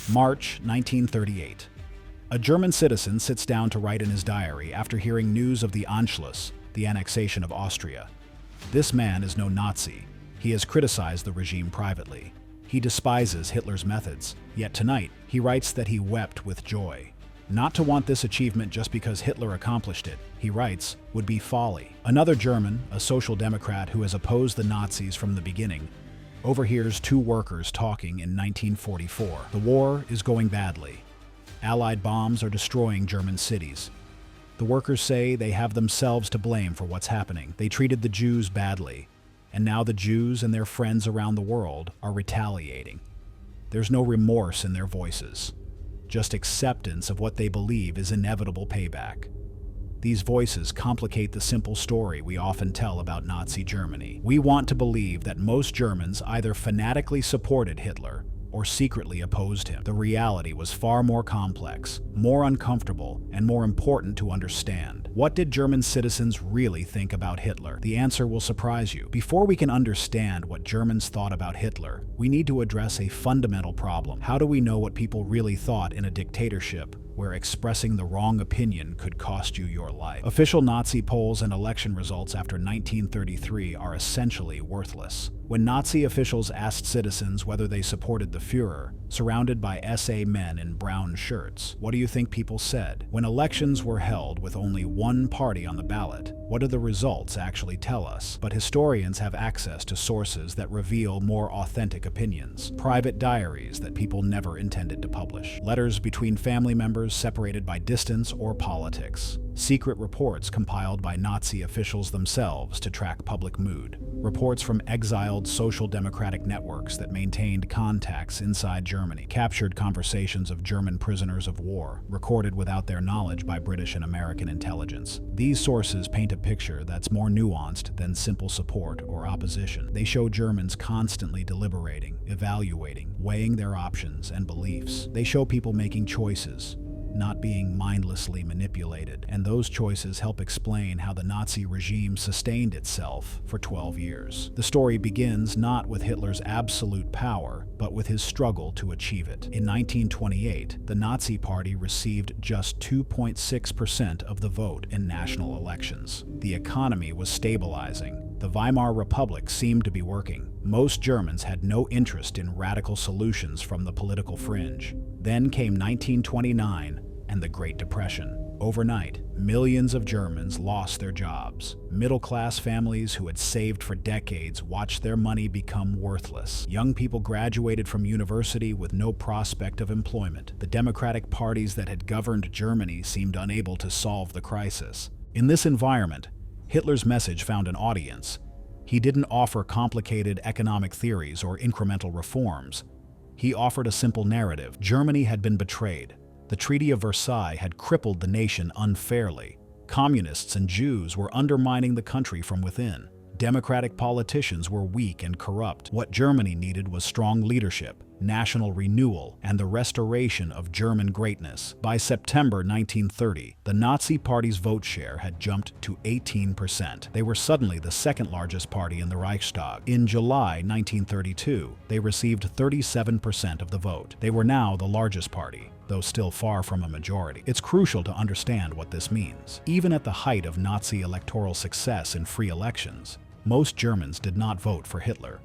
March 1938. A German citizen sits down to write in his diary after hearing news of the Anschluss, the annexation of Austria. This man is no Nazi. He has criticized the regime privately. He despises Hitler's methods, yet tonight he writes that he wept with joy. Not to want this achievement just because Hitler accomplished it, he writes, would be folly. Another German, a social democrat who has opposed the Nazis from the beginning, overhears two workers talking in 1944. The war is going badly. Allied bombs are destroying German cities. The workers say they have themselves to blame for what's happening. They treated the Jews badly, and now the Jews and their friends around the world are retaliating. There's no remorse in their voices, just acceptance of what they believe is inevitable payback. These voices complicate the simple story we often tell about Nazi Germany. We want to believe that most Germans either fanatically supported Hitler or secretly opposed him. The reality was far more complex, more uncomfortable, and more important to understand. What did German citizens really think about Hitler? The answer will surprise you. Before we can understand what Germans thought about Hitler, we need to address a fundamental problem. How do we know what people really thought in a dictatorship where expressing the wrong opinion could cost you your life? Official Nazi polls and election results after 1933 are essentially worthless. When Nazi officials asked citizens whether they supported the Führer, surrounded by SA men in brown shirts, what do you think people said? When elections were held with only one party on the ballot, what do the results actually tell us? But historians have access to sources that reveal more authentic opinions, private diaries that people never intended to publish, letters between family members separated by distance or politics, secret reports compiled by Nazi officials themselves to track public mood, reports from exiled social democratic networks that maintained contacts inside Germany, captured conversations of German prisoners of war, recorded without their knowledge by British and American intelligence. These sources paint a picture that's more nuanced than simple support or opposition. They show Germans constantly deliberating, evaluating, weighing their options and beliefs. They show people making choices, not being mindlessly manipulated, and those choices help explain how the Nazi regime sustained itself for 12 years. The story begins not with Hitler's absolute power, but with his struggle to achieve it. In 1928, the Nazi Party received just 2.6% of the vote in national elections. The economy was stabilizing. The Weimar Republic seemed to be working. Most Germans had no interest in radical solutions from the political fringe. Then came 1929 and the Great Depression. Overnight, millions of Germans lost their jobs. Middle-class families who had saved for decades watched their money become worthless. Young people graduated from university with no prospect of employment. The democratic parties that had governed Germany seemed unable to solve the crisis. In this environment, Hitler's message found an audience. He didn't offer complicated economic theories or incremental reforms. He offered a simple narrative. Germany had been betrayed. The Treaty of Versailles had crippled the nation unfairly. Communists and Jews were undermining the country from within. Democratic politicians were weak and corrupt. What Germany needed was strong leadership, national renewal, and the restoration of German greatness. By September 1930, the Nazi Party's vote share had jumped to 18%. They were suddenly the second largest party in the Reichstag. In July 1932, they received 37% of the vote. They were now the largest party, though still far from a majority. It's crucial to understand what this means. Even at the height of Nazi electoral success in free elections, most Germans did not vote for Hitler.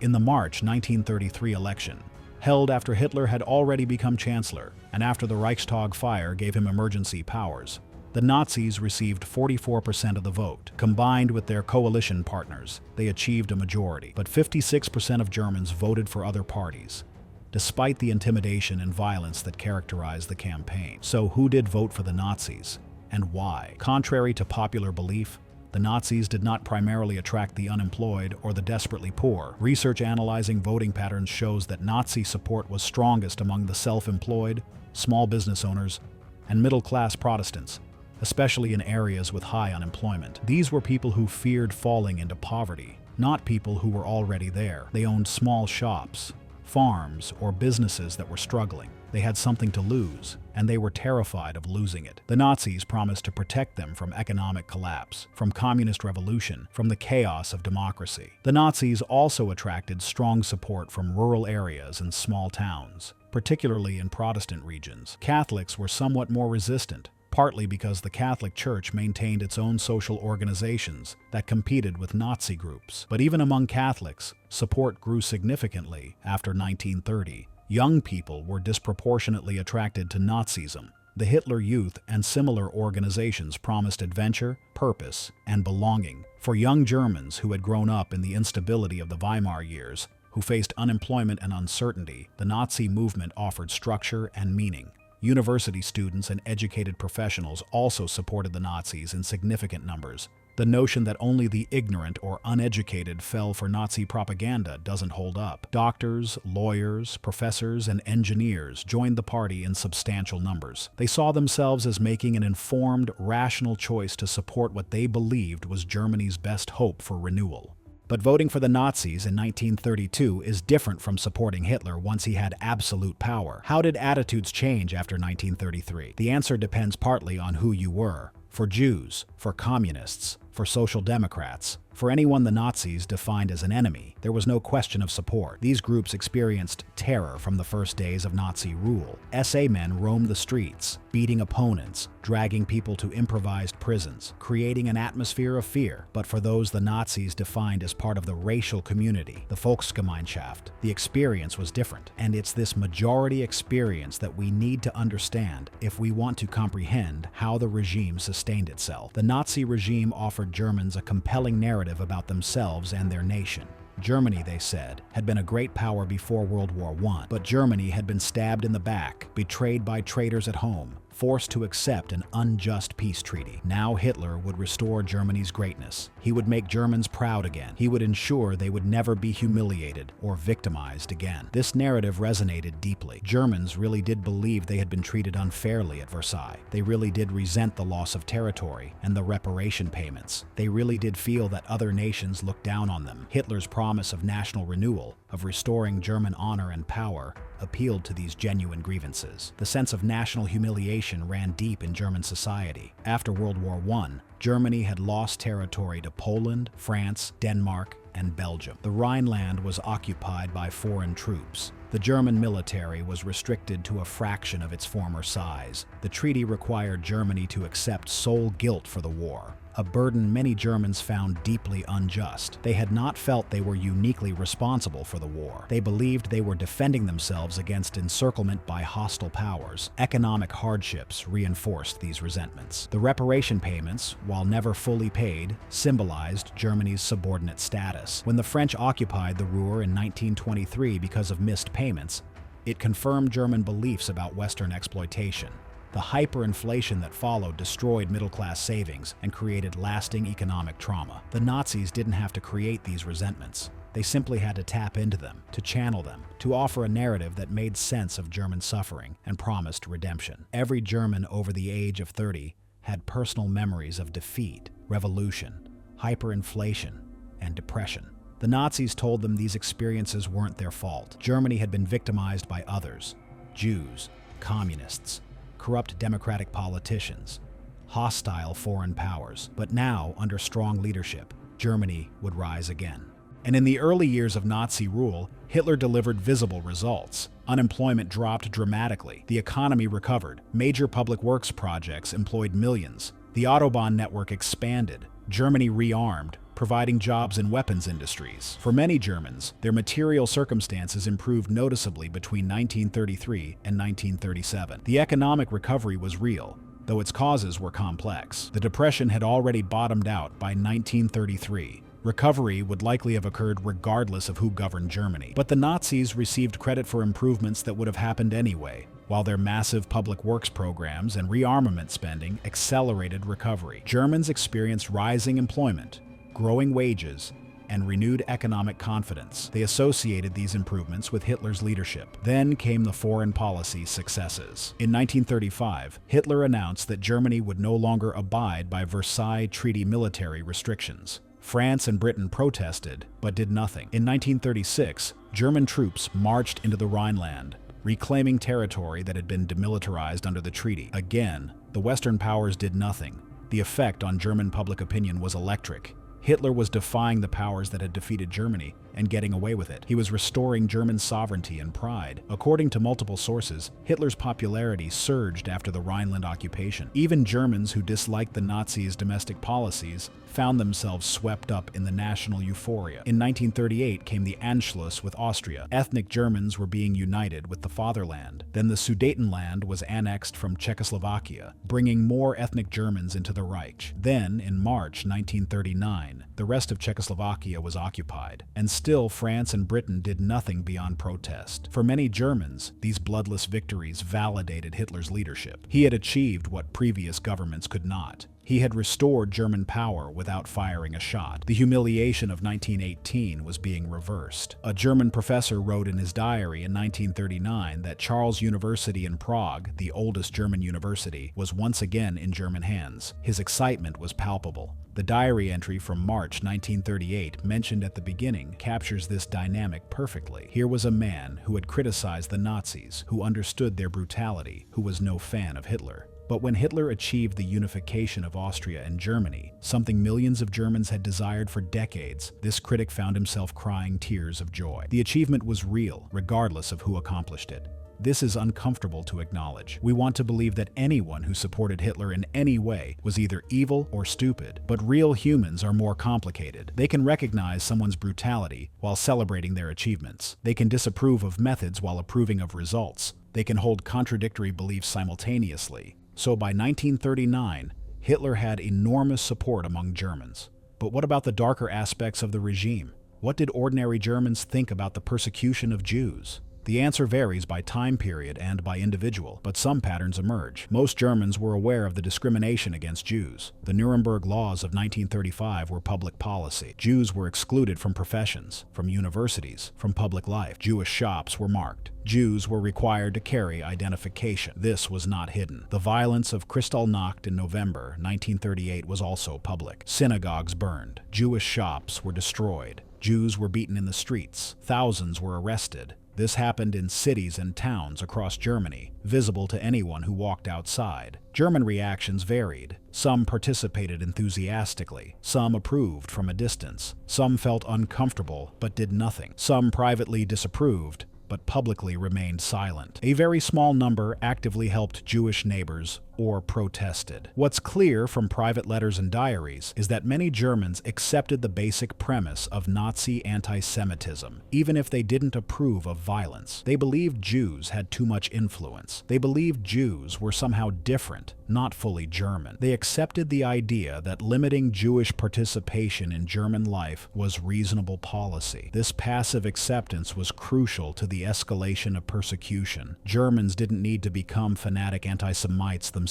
In the March 1933 election, held after Hitler had already become chancellor and after the Reichstag fire gave him emergency powers, the Nazis received 44% of the vote. Combined with their coalition partners, they achieved a majority. But 56% of Germans voted for other parties, despite the intimidation and violence that characterized the campaign. So who did vote for the Nazis, and why? Contrary to popular belief, the Nazis did not primarily attract the unemployed or the desperately poor. Research analyzing voting patterns shows that Nazi support was strongest among the self-employed, small business owners, and middle-class Protestants, especially in areas with high unemployment. These were people who feared falling into poverty, not people who were already there. They owned small shops, farms, or businesses that were struggling. They had something to lose, and they were terrified of losing it. The Nazis promised to protect them from economic collapse, from communist revolution, from the chaos of democracy. The Nazis also attracted strong support from rural areas and small towns, particularly in Protestant regions. Catholics were somewhat more resistant, partly because the Catholic Church maintained its own social organizations that competed with Nazi groups. But even among Catholics, support grew significantly after 1930. Young people were disproportionately attracted to Nazism. The Hitler Youth and similar organizations promised adventure, purpose, and belonging for young Germans who had grown up in the instability of the Weimar years, who faced unemployment and uncertainty. The Nazi movement offered structure and meaning. University students and educated professionals also supported the Nazis in significant numbers. The notion that only the ignorant or uneducated fell for Nazi propaganda doesn't hold up. Doctors, lawyers, professors, and engineers joined the party in substantial numbers. They saw themselves as making an informed, rational choice to support what they believed was Germany's best hope for renewal. But voting for the Nazis in 1932 is different from supporting Hitler once he had absolute power. How did attitudes change after 1933? The answer depends partly on who you were. For Jews, for communists, for social democrats, for anyone the Nazis defined as an enemy, there was no question of support. These groups experienced terror from the first days of Nazi rule. SA men roamed the streets, beating opponents, dragging people to improvised prisons, creating an atmosphere of fear. But for those the Nazis defined as part of the racial community, the Volksgemeinschaft, the experience was different. And it's this majority experience that we need to understand if we want to comprehend how the regime sustained itself. The Nazi regime offered Germans a compelling narrative about themselves and their nation. Germany, they said, had been a great power before World War I, but Germany had been stabbed in the back, betrayed by traitors at home, forced to accept an unjust peace treaty. Now Hitler would restore Germany's greatness. He would make Germans proud again. He would ensure they would never be humiliated or victimized again. This narrative resonated deeply. Germans really did believe they had been treated unfairly at Versailles. They really did resent the loss of territory and the reparation payments. They really did feel that other nations looked down on them. Hitler's promise of national renewal, of restoring German honor and power, appealed to these genuine grievances. The sense of national humiliation ran deep in German society. After World War I, Germany had lost territory to Poland, France, Denmark, and Belgium. The Rhineland was occupied by foreign troops. The German military was restricted to a fraction of its former size. The treaty required Germany to accept sole guilt for the war, a burden many Germans found deeply unjust. They had not felt they were uniquely responsible for the war. They believed they were defending themselves against encirclement by hostile powers. Economic hardships reinforced these resentments. The reparation payments, while never fully paid, symbolized Germany's subordinate status. When the French occupied the Ruhr in 1923 because of missed payments, it confirmed German beliefs about Western exploitation. The hyperinflation that followed destroyed middle-class savings and created lasting economic trauma. The Nazis didn't have to create these resentments. They simply had to tap into them, to channel them, to offer a narrative that made sense of German suffering and promised redemption. Every German over the age of 30 had personal memories of defeat, revolution, hyperinflation, and depression. The Nazis told them these experiences weren't their fault. Germany had been victimized by others: Jews, communists, corrupt democratic politicians, hostile foreign powers. But now, under strong leadership, Germany would rise again. And in the early years of Nazi rule, Hitler delivered visible results. Unemployment dropped dramatically. The economy recovered. Major public works projects employed millions. The Autobahn network expanded. Germany rearmed, providing jobs in weapons industries. For many Germans, their material circumstances improved noticeably between 1933 and 1937. The economic recovery was real, though its causes were complex. The Depression had already bottomed out by 1933. Recovery would likely have occurred regardless of who governed Germany. But the Nazis received credit for improvements that would have happened anyway, while their massive public works programs and rearmament spending accelerated recovery. Germans experienced rising employment, growing wages, and renewed economic confidence. They associated these improvements with Hitler's leadership. Then came the foreign policy successes. In 1935, Hitler announced that Germany would no longer abide by Versailles Treaty military restrictions. France and Britain protested, but did nothing. In 1936, German troops marched into the Rhineland, reclaiming territory that had been demilitarized under the treaty. Again, the Western powers did nothing. The effect on German public opinion was electric. Hitler was defying the powers that had defeated Germany and getting away with it. He was restoring German sovereignty and pride. According to multiple sources, Hitler's popularity surged after the Rhineland occupation. Even Germans who disliked the Nazis' domestic policies found themselves swept up in the national euphoria. In 1938 came the Anschluss with Austria. Ethnic Germans were being united with the fatherland. Then the Sudetenland was annexed from Czechoslovakia, bringing more ethnic Germans into the Reich. Then, in March 1939, the rest of Czechoslovakia was occupied, and still France and Britain did nothing beyond protest. For many Germans, these bloodless victories validated Hitler's leadership. He had achieved what previous governments could not. He had restored German power without firing a shot. The humiliation of 1918 was being reversed. A German professor wrote in his diary in 1939 that Charles University in Prague, the oldest German university, was once again in German hands. His excitement was palpable. The diary entry from March 1938 mentioned at the beginning captures this dynamic perfectly. Here was a man who had criticized the Nazis, who understood their brutality, who was no fan of Hitler. But when Hitler achieved the unification of Austria and Germany, something millions of Germans had desired for decades, this critic found himself crying tears of joy. The achievement was real, regardless of who accomplished it. This is uncomfortable to acknowledge. We want to believe that anyone who supported Hitler in any way was either evil or stupid, but real humans are more complicated. They can recognize someone's brutality while celebrating their achievements. They can disapprove of methods while approving of results. They can hold contradictory beliefs simultaneously. So by 1939, Hitler had enormous support among Germans. But what about the darker aspects of the regime? What did ordinary Germans think about the persecution of Jews? The answer varies by time period and by individual, but some patterns emerge. Most Germans were aware of the discrimination against Jews. The Nuremberg laws of 1935 were public policy. Jews were excluded from professions, from universities, from public life. Jewish shops were marked. Jews were required to carry identification. This was not hidden. The violence of Kristallnacht in November 1938 was also public. Synagogues burned. Jewish shops were destroyed. Jews were beaten in the streets. Thousands were arrested. This happened in cities and towns across Germany, visible to anyone who walked outside. German reactions varied. Some participated enthusiastically. Some approved from a distance. Some felt uncomfortable but did nothing. Some privately disapproved but publicly remained silent. A very small number actively helped Jewish neighbors or protested. What's clear from private letters and diaries is that many Germans accepted the basic premise of Nazi anti-Semitism, even if they didn't approve of violence. They believed Jews had too much influence. They believed Jews were somehow different, not fully German. They accepted the idea that limiting Jewish participation in German life was reasonable policy. This passive acceptance was crucial to the escalation of persecution. Germans didn't need to become fanatic anti-Semites themselves.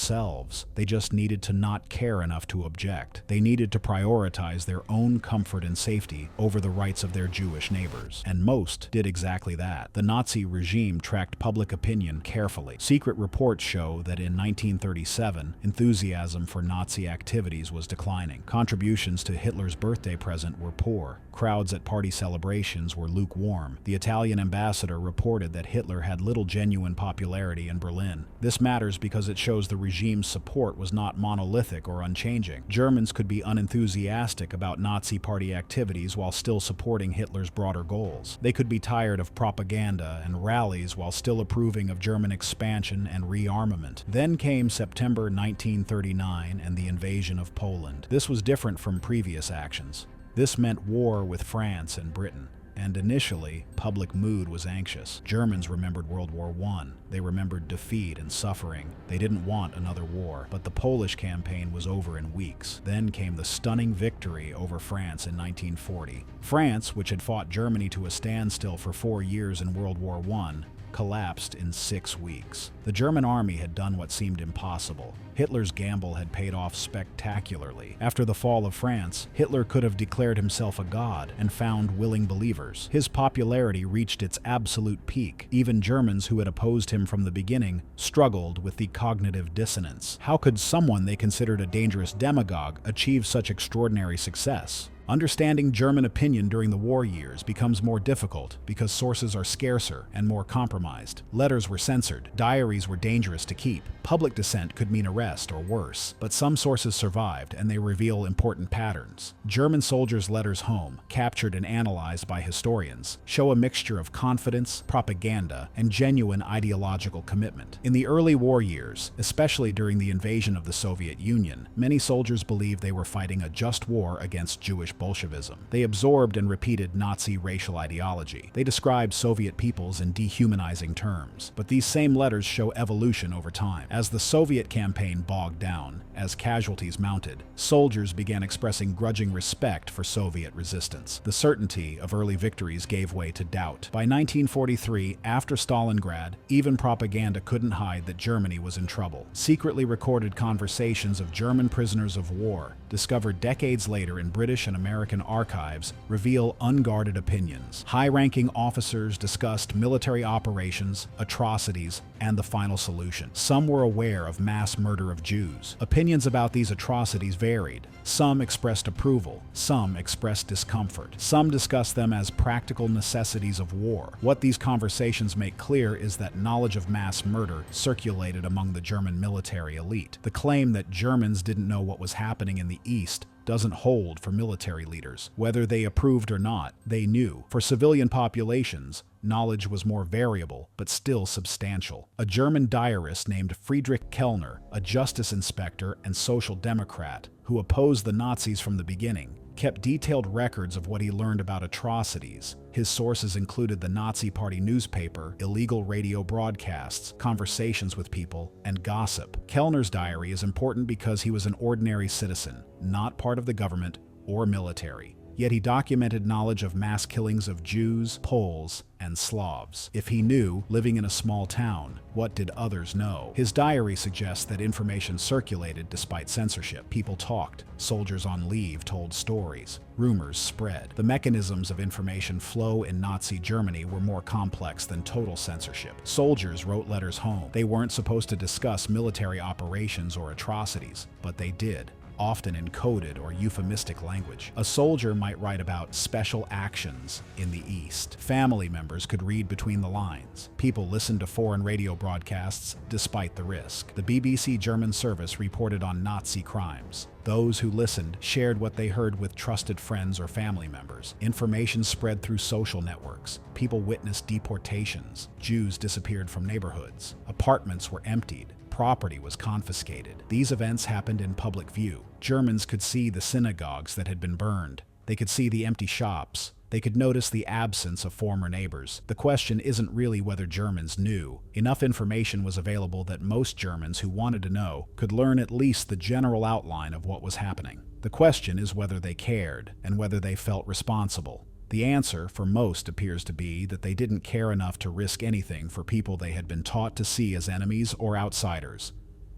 They just needed to not care enough to object. They needed to prioritize their own comfort and safety over the rights of their Jewish neighbors. And most did exactly that. The Nazi regime tracked public opinion carefully. Secret reports show that in 1937, enthusiasm for Nazi activities was declining. Contributions to Hitler's birthday present were poor. Crowds at party celebrations were lukewarm. The Italian ambassador reported that Hitler had little genuine popularity in Berlin. This matters because it shows the regime's support was not monolithic or unchanging. Germans could be unenthusiastic about Nazi party activities while still supporting Hitler's broader goals. They could be tired of propaganda and rallies while still approving of German expansion and rearmament. Then came September 1939 and the invasion of Poland. This was different from previous actions. This meant war with France and Britain. And initially, public mood was anxious. Germans remembered World War I. They remembered defeat and suffering. They didn't want another war. But the Polish campaign was over in weeks. Then came the stunning victory over France in 1940. France, which had fought Germany to a standstill for 4 years in World War I, collapsed in 6 weeks. The German army had done what seemed impossible. Hitler's gamble had paid off spectacularly. After the fall of France, Hitler could have declared himself a god and found willing believers. His popularity reached its absolute peak. Even Germans who had opposed him from the beginning struggled with the cognitive dissonance. How could someone they considered a dangerous demagogue achieve such extraordinary success? Understanding German opinion during the war years becomes more difficult because sources are scarcer and more compromised. Letters were censored, diaries were dangerous to keep, public dissent could mean arrest or worse. But some sources survived, and they reveal important patterns. German soldiers' letters home, captured and analyzed by historians, show a mixture of confidence, propaganda, and genuine ideological commitment. In the early war years, especially during the invasion of the Soviet Union, many soldiers believed they were fighting a just war against Jewish Bolshevism. They absorbed and repeated Nazi racial ideology. They described Soviet peoples in dehumanizing terms. But these same letters show evolution over time. As the Soviet campaign bogged down, as casualties mounted, soldiers began expressing grudging respect for Soviet resistance. The certainty of early victories gave way to doubt. By 1943, after Stalingrad, even propaganda couldn't hide that Germany was in trouble. Secretly recorded conversations of German prisoners of war, discovered decades later in British and American archives, reveal unguarded opinions. High-ranking officers discussed military operations, atrocities, and the final solution. Some were aware of mass murder of Jews. Opinions about these atrocities varied. Some expressed approval, some expressed discomfort. Some discussed them as practical necessities of war. What these conversations make clear is that knowledge of mass murder circulated among the German military elite. The claim that Germans didn't know what was happening in the East doesn't hold for military leaders. Whether they approved or not, they knew. For civilian populations, knowledge was more variable, but still substantial. A German diarist named Friedrich Kellner, a justice inspector and social democrat who opposed the Nazis from the beginning, kept detailed records of what he learned about atrocities. His sources included the Nazi Party newspaper, illegal radio broadcasts, conversations with people, and gossip. Kellner's diary is important because he was an ordinary citizen, not part of the government or military. Yet he documented knowledge of mass killings of Jews, Poles, and Slavs. If he knew, living in a small town, what did others know? His diary suggests that information circulated despite censorship. People talked. Soldiers on leave told stories. Rumors spread. The mechanisms of information flow in Nazi Germany were more complex than total censorship. Soldiers wrote letters home. They weren't supposed to discuss military operations or atrocities, but they did, often in coded or euphemistic language. A soldier might write about special actions in the East. Family members could read between the lines. People listened to foreign radio broadcasts despite the risk. The BBC German service reported on Nazi crimes. Those who listened shared what they heard with trusted friends or family members. Information spread through social networks. People witnessed deportations. Jews disappeared from neighborhoods. Apartments were emptied. Property was confiscated. These events happened in public view. Germans could see the synagogues that had been burned. They could see the empty shops. They could notice the absence of former neighbors. The question isn't really whether Germans knew. Enough information was available that most Germans who wanted to know could learn at least the general outline of what was happening. The question is whether they cared and whether they felt responsible. The answer, for most, appears to be that they didn't care enough to risk anything for people they had been taught to see as enemies or outsiders.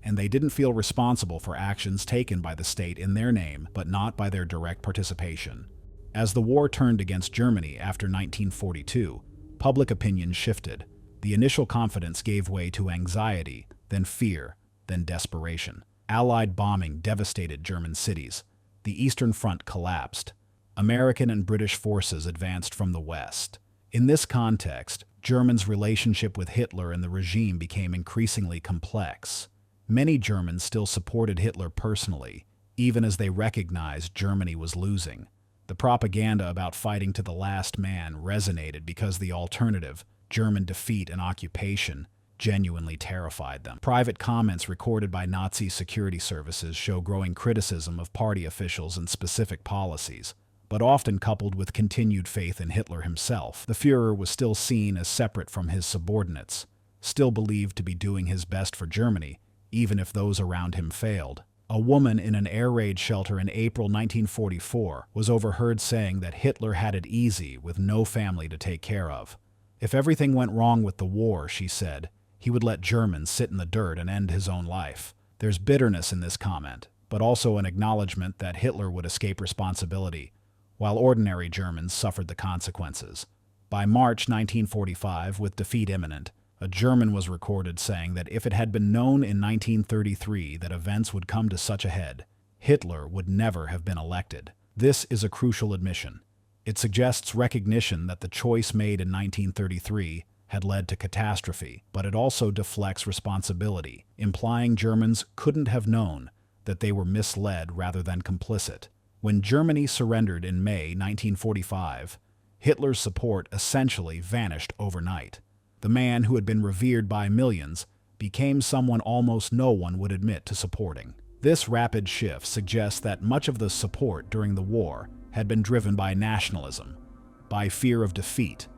And they didn't feel responsible for actions taken by the state in their name, but not by their direct participation. As the war turned against Germany after 1942, public opinion shifted. The initial confidence gave way to anxiety, then fear, then desperation. Allied bombing devastated German cities. The Eastern Front collapsed. American and British forces advanced from the West. In this context, Germans' relationship with Hitler and the regime became increasingly complex. Many Germans still supported Hitler personally, even as they recognized Germany was losing. The propaganda about fighting to the last man resonated because the alternative, German defeat and occupation, genuinely terrified them. Private comments recorded by Nazi security services show growing criticism of party officials and specific policies, but often coupled with continued faith in Hitler himself. The Führer was still seen as separate from his subordinates, still believed to be doing his best for Germany, even if those around him failed. A woman in an air raid shelter in April 1944 was overheard saying that Hitler had it easy with no family to take care of. If everything went wrong with the war, she said, he would let Germans sit in the dirt and end his own life. There's bitterness in this comment, but also an acknowledgement that Hitler would escape responsibility, while ordinary Germans suffered the consequences. By March 1945, with defeat imminent, a German was recorded saying that if it had been known in 1933 that events would come to such a head, Hitler would never have been elected. This is a crucial admission. It suggests recognition that the choice made in 1933 had led to catastrophe, but it also deflects responsibility, implying Germans couldn't have known that they were misled rather than complicit. When Germany surrendered in May 1945, Hitler's support essentially vanished overnight. The man who had been revered by millions became someone almost no one would admit to supporting. This rapid shift suggests that much of the support during the war had been driven by nationalism, by fear of defeat,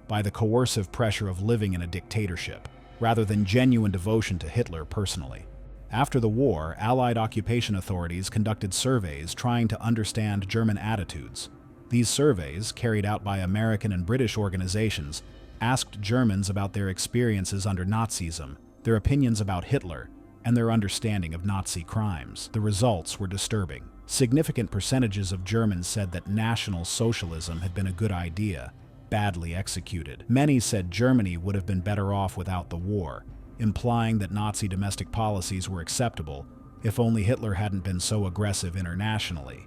by the coercive pressure of living in a dictatorship, rather than genuine devotion to Hitler personally. After the war, Allied occupation authorities conducted surveys trying to understand German attitudes. These surveys, carried out by American and British organizations, asked Germans about their experiences under Nazism, their opinions about Hitler, and their understanding of Nazi crimes. The results were disturbing. Significant percentages of Germans said that National Socialism had been a good idea, badly executed. Many said Germany would have been better off without the war, implying that Nazi domestic policies were acceptable if only Hitler hadn't been so aggressive internationally.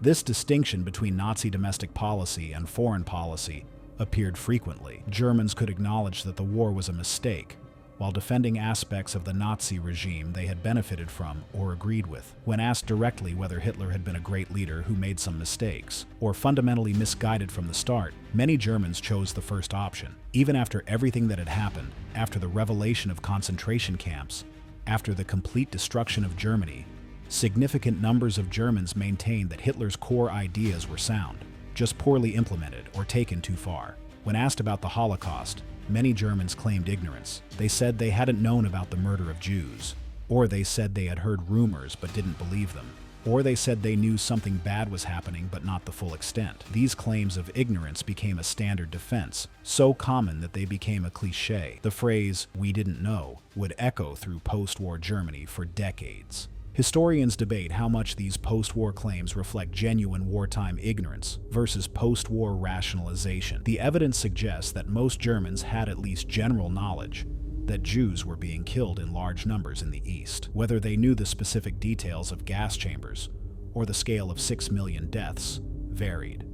This distinction between Nazi domestic policy and foreign policy appeared frequently. Germans could acknowledge that the war was a mistake, while defending aspects of the Nazi regime they had benefited from or agreed with. When asked directly whether Hitler had been a great leader who made some mistakes, or fundamentally misguided from the start, many Germans chose the first option. Even after everything that had happened, after the revelation of concentration camps, after the complete destruction of Germany, significant numbers of Germans maintained that Hitler's core ideas were sound, just poorly implemented or taken too far. When asked about the Holocaust, many Germans claimed ignorance. They said they hadn't known about the murder of Jews, or they said they had heard rumors but didn't believe them, or they said they knew something bad was happening but not the full extent. These claims of ignorance became a standard defense, so common that they became a cliché. The phrase, "we didn't know," would echo through post-war Germany for decades. Historians debate how much these post-war claims reflect genuine wartime ignorance versus post-war rationalization. The evidence suggests that most Germans had at least general knowledge that Jews were being killed in large numbers in the East. Whether they knew the specific details of gas chambers or the scale of 6 million deaths varied.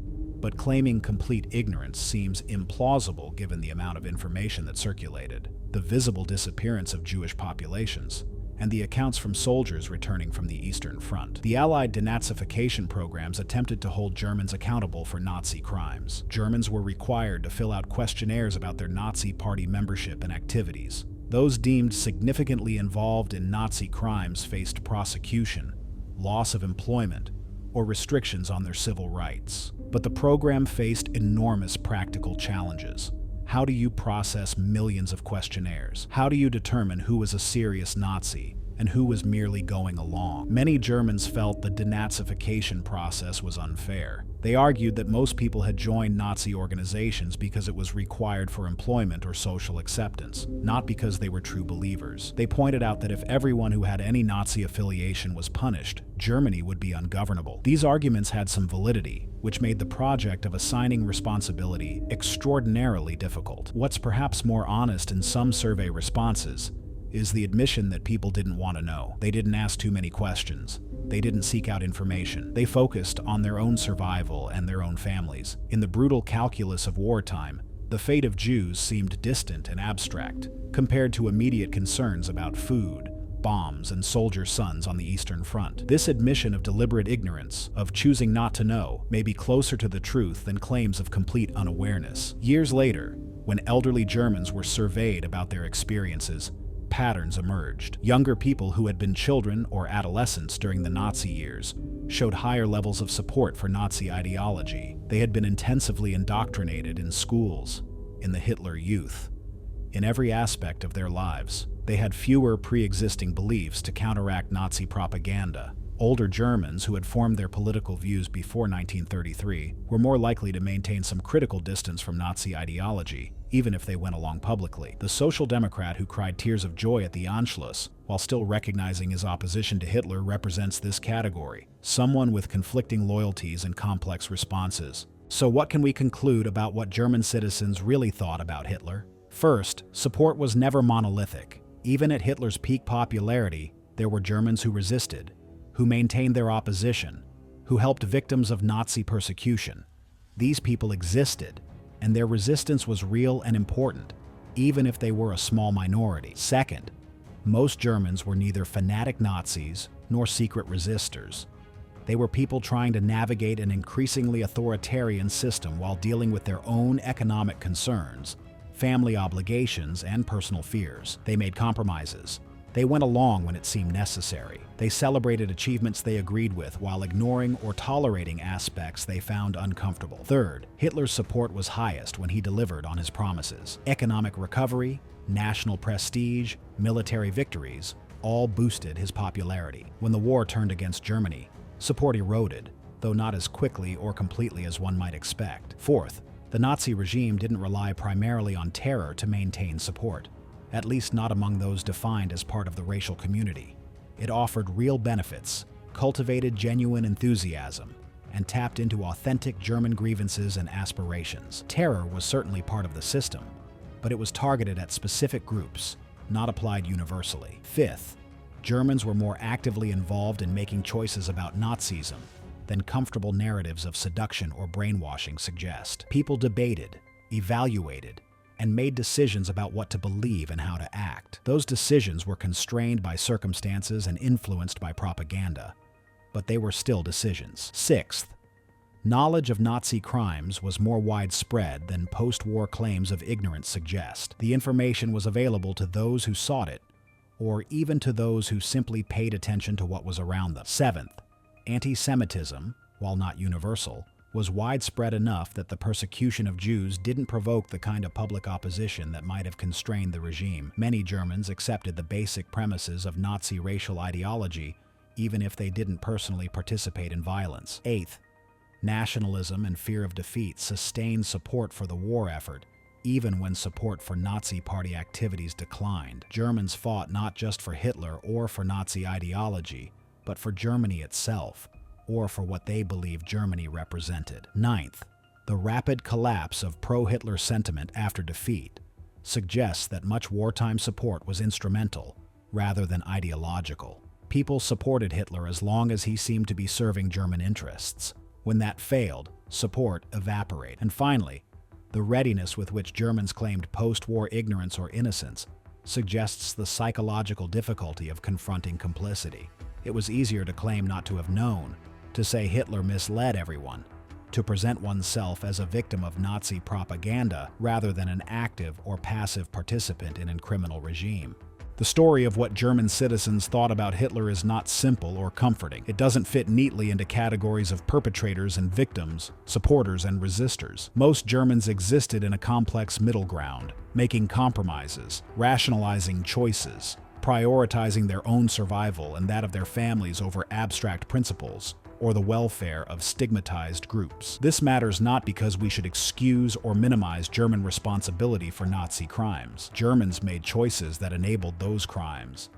But claiming complete ignorance seems implausible given the amount of information that circulated, the visible disappearance of Jewish populations, and the accounts from soldiers returning from the Eastern Front. The Allied denazification programs attempted to hold Germans accountable for Nazi crimes. Germans were required to fill out questionnaires about their Nazi Party membership and activities. Those deemed significantly involved in Nazi crimes faced prosecution, loss of employment, or restrictions on their civil rights. But the program faced enormous practical challenges. How do you process millions of questionnaires? How do you determine who was a serious Nazi and who was merely going along? Many Germans felt the denazification process was unfair. They argued that most people had joined Nazi organizations because it was required for employment or social acceptance, not because they were true believers. They pointed out that if everyone who had any Nazi affiliation was punished, Germany would be ungovernable. These arguments had some validity, which made the project of assigning responsibility extraordinarily difficult. What's perhaps more honest in some survey responses is the admission that people didn't want to know. They didn't ask too many questions. They didn't seek out information. They focused on their own survival and their own families. In the brutal calculus of wartime, the fate of Jews seemed distant and abstract, compared to immediate concerns about food, bombs, and soldier sons on the Eastern Front. This admission of deliberate ignorance, of choosing not to know, may be closer to the truth than claims of complete unawareness. Years later, when elderly Germans were surveyed about their experiences, patterns emerged. Younger people who had been children or adolescents during the Nazi years showed higher levels of support for Nazi ideology. They had been intensively indoctrinated in schools, in the Hitler Youth. In every aspect of their lives, they had fewer pre-existing beliefs to counteract Nazi propaganda. Older Germans who had formed their political views before 1933 were more likely to maintain some critical distance from Nazi ideology, even if they went along publicly. The Social Democrat who cried tears of joy at the Anschluss, while still recognizing his opposition to Hitler, represents this category, someone with conflicting loyalties and complex responses. So what can we conclude about what German citizens really thought about Hitler? First, support was never monolithic. Even at Hitler's peak popularity, there were Germans who resisted, who maintained their opposition, who helped victims of Nazi persecution. These people existed, and their resistance was real and important, even if they were a small minority. Second, most Germans were neither fanatic Nazis nor secret resistors. They were people trying to navigate an increasingly authoritarian system while dealing with their own economic concerns, family obligations, and personal fears. They made compromises. They went along when it seemed necessary. They celebrated achievements they agreed with while ignoring or tolerating aspects they found uncomfortable. Third, Hitler's support was highest when he delivered on his promises. Economic recovery, national prestige, military victories all boosted his popularity. When the war turned against Germany, support eroded, though not as quickly or completely as one might expect. Fourth, the Nazi regime didn't rely primarily on terror to maintain support, at least not among those defined as part of the racial community. It offered real benefits, cultivated genuine enthusiasm, and tapped into authentic German grievances and aspirations. Terror was certainly part of the system, but it was targeted at specific groups, not applied universally. Fifth, Germans were more actively involved in making choices about Nazism than comfortable narratives of seduction or brainwashing suggest. People debated, evaluated, and made decisions about what to believe and how to act. Those decisions were constrained by circumstances and influenced by propaganda, but they were still decisions. Sixth, knowledge of Nazi crimes was more widespread than post-war claims of ignorance suggest. The information was available to those who sought it, or even to those who simply paid attention to what was around them. Seventh, anti-Semitism, while not universal, was widespread enough that the persecution of Jews didn't provoke the kind of public opposition that might have constrained the regime. Many Germans accepted the basic premises of Nazi racial ideology, even if they didn't personally participate in violence. Eighth, nationalism and fear of defeat sustained support for the war effort, even when support for Nazi Party activities declined. Germans fought not just for Hitler or for Nazi ideology, but for Germany itself, or for what they believed Germany represented. Ninth, the rapid collapse of pro-Hitler sentiment after defeat suggests that much wartime support was instrumental, rather than ideological. People supported Hitler as long as he seemed to be serving German interests. When that failed, support evaporated. And finally, the readiness with which Germans claimed post-war ignorance or innocence suggests the psychological difficulty of confronting complicity. It was easier to claim not to have known, to say Hitler misled everyone, to present oneself as a victim of Nazi propaganda rather than an active or passive participant in a criminal regime. The story of what German citizens thought about Hitler is not simple or comforting. It doesn't fit neatly into categories of perpetrators and victims, supporters and resistors. Most Germans existed in a complex middle ground, making compromises, rationalizing choices, prioritizing their own survival and that of their families over abstract principles, or the welfare of stigmatized groups. This matters not because we should excuse or minimize German responsibility for Nazi crimes. Germans made choices that enabled those crimes,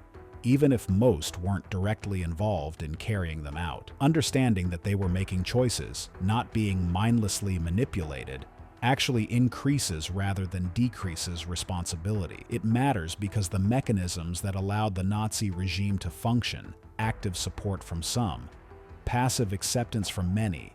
even if most weren't directly involved in carrying them out. Understanding that they were making choices, not being mindlessly manipulated, actually increases rather than decreases responsibility. It matters because the mechanisms that allowed the Nazi regime to function, active support from some, passive acceptance from many,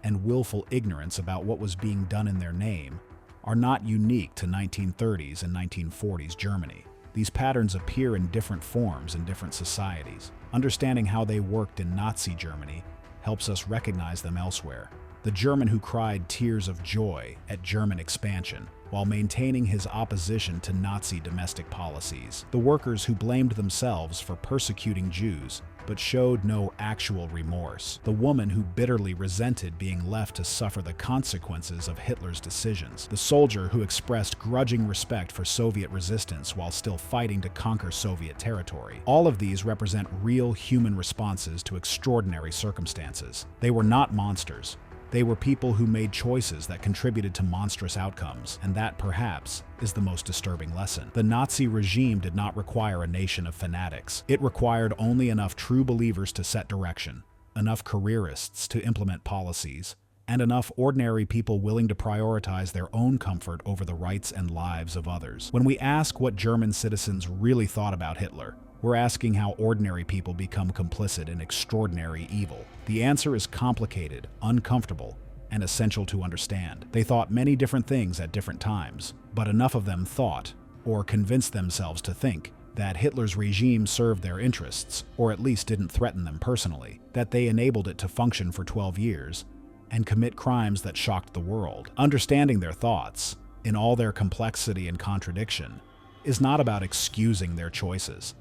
and willful ignorance about what was being done in their name, are not unique to 1930s and 1940s Germany. These patterns appear in different forms in different societies. Understanding how they worked in Nazi Germany helps us recognize them elsewhere. The German who cried tears of joy at German expansion while maintaining his opposition to Nazi domestic policies. The workers who blamed themselves for persecuting Jews but showed no actual remorse. The woman who bitterly resented being left to suffer the consequences of Hitler's decisions. The soldier who expressed grudging respect for Soviet resistance while still fighting to conquer Soviet territory. All of these represent real human responses to extraordinary circumstances. They were not monsters. They were people who made choices that contributed to monstrous outcomes, and that, perhaps, is the most disturbing lesson. The Nazi regime did not require a nation of fanatics. It required only enough true believers to set direction, enough careerists to implement policies, and enough ordinary people willing to prioritize their own comfort over the rights and lives of others. When we ask what German citizens really thought about Hitler, we're asking how ordinary people become complicit in extraordinary evil. The answer is complicated, uncomfortable, and essential to understand. They thought many different things at different times, but enough of them thought, or convinced themselves to think, that Hitler's regime served their interests, or at least didn't threaten them personally, that they enabled it to function for 12 years, and commit crimes that shocked the world. Understanding their thoughts, in all their complexity and contradiction, is not about excusing their choices.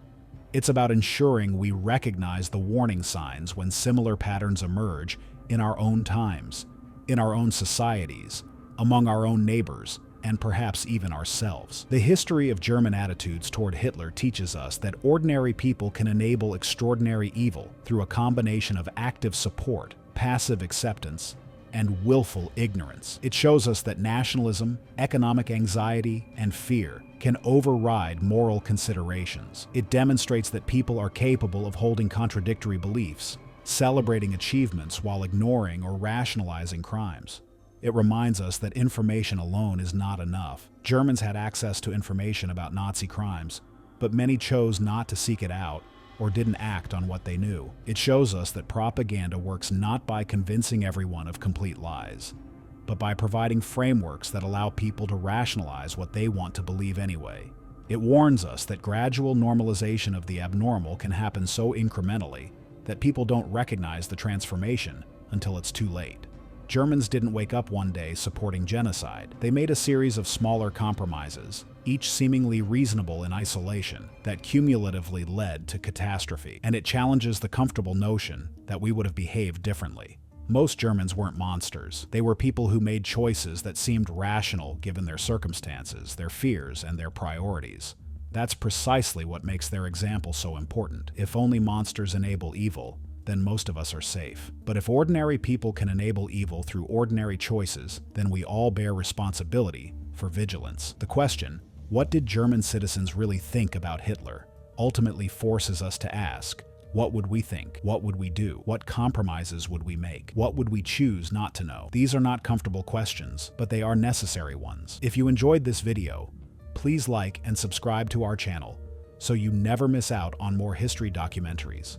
It's about ensuring we recognize the warning signs when similar patterns emerge in our own times, in our own societies, among our own neighbors, and perhaps even ourselves. The history of German attitudes toward Hitler teaches us that ordinary people can enable extraordinary evil through a combination of active support, passive acceptance, and willful ignorance. It shows us that nationalism, economic anxiety, and fear can override moral considerations. It demonstrates that people are capable of holding contradictory beliefs, celebrating achievements while ignoring or rationalizing crimes. It reminds us that information alone is not enough. Germans had access to information about Nazi crimes, but many chose not to seek it out or didn't act on what they knew. It shows us that propaganda works not by convincing everyone of complete lies, but by providing frameworks that allow people to rationalize what they want to believe anyway. It warns us that gradual normalization of the abnormal can happen so incrementally that people don't recognize the transformation until it's too late. Germans didn't wake up one day supporting genocide. They made a series of smaller compromises, each seemingly reasonable in isolation, that cumulatively led to catastrophe. And it challenges the comfortable notion that we would have behaved differently. Most Germans weren't monsters. They were people who made choices that seemed rational given their circumstances, their fears, and their priorities. That's precisely what makes their example so important. If only monsters enable evil, then most of us are safe. But if ordinary people can enable evil through ordinary choices, then we all bear responsibility for vigilance. The question, what did German citizens really think about Hitler, ultimately forces us to ask, what would we think? What would we do? What compromises would we make? What would we choose not to know? These are not comfortable questions, but they are necessary ones. If you enjoyed this video, please like and subscribe to our channel so you never miss out on more history documentaries.